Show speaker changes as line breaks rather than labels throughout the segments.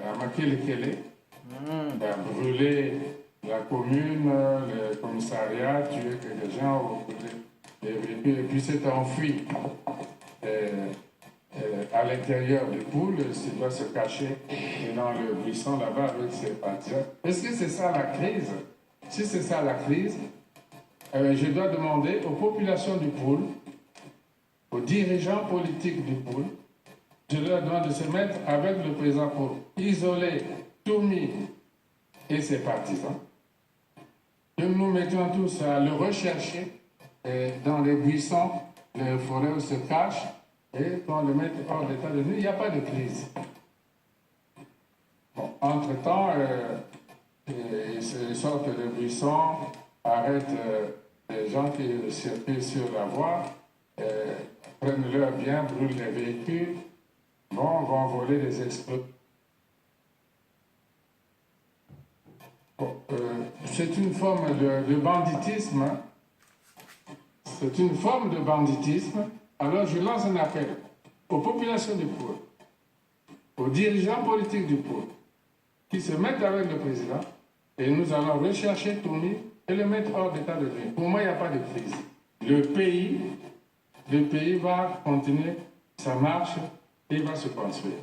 à Makele, a brûlé la commune, le commissariat, tué quelques gens, et puis s'est enfui à l'intérieur du pool, il doit se cacher dans le buisson là-bas avec ses partisans. Est-ce que c'est ça la crise? Si c'est ça la crise, je dois demander aux populations du pool, aux dirigeants politiques du pool, je leur demande de se mettre avec le président pour isoler Toumi et ses partisans. Que nous mettions tous à le rechercher dans les buissons, les forêts où il se cache, et qu'on le mette hors d'état de nuit. Il n'y a pas de crise. Bon, entre-temps, ils sortent de buissons, arrêtent les gens qui circulent sur la voie, prennent leurs biens, brûlent les véhicules, vont voler des explosifs. Bon, c'est une forme de banditisme. C'est une forme de banditisme. Alors je lance un appel aux populations du Pôle, aux dirigeants politiques du Pôle, qui se mettent avec le président, et nous allons rechercher Toumi et le mettre hors d'état de nuit. Pour moi, il n'y a pas de crise. Le pays va continuer sa marche et va se construire.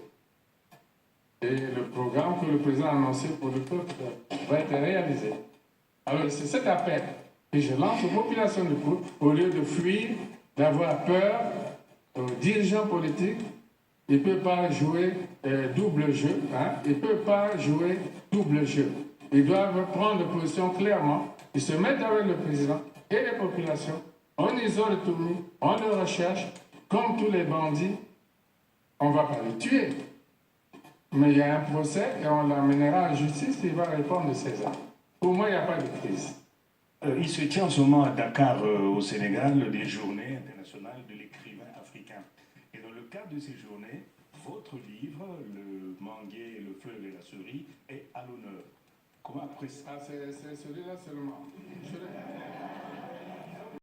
Et le programme que le président a annoncé pour le peuple va être réalisé. Alors c'est cet appel que je lance aux populations du Pôle, au lieu de fuir, d'avoir peur, aux dirigeants politiques. Ils ne peuvent pas jouer double jeu. Ils ne peuvent pas jouer double jeu. Ils doivent prendre position clairement. Ils se mettent avec le président et les populations. On isole tout le monde, on le recherche. Comme tous les bandits, on ne va pas le tuer. Mais il y a un procès et on l'amènera en justice et il va répondre de ses actes. Pour moi, il n'y a pas de crise.
Il se tient en ce moment à Dakar, au Sénégal, des journées internationales de l'écrivain africain. Et dans le cadre de ces journées, votre livre, Le manguier, le fleuve et la souris, est à l'honneur. Comment apprécier?
C'est celui-là seulement.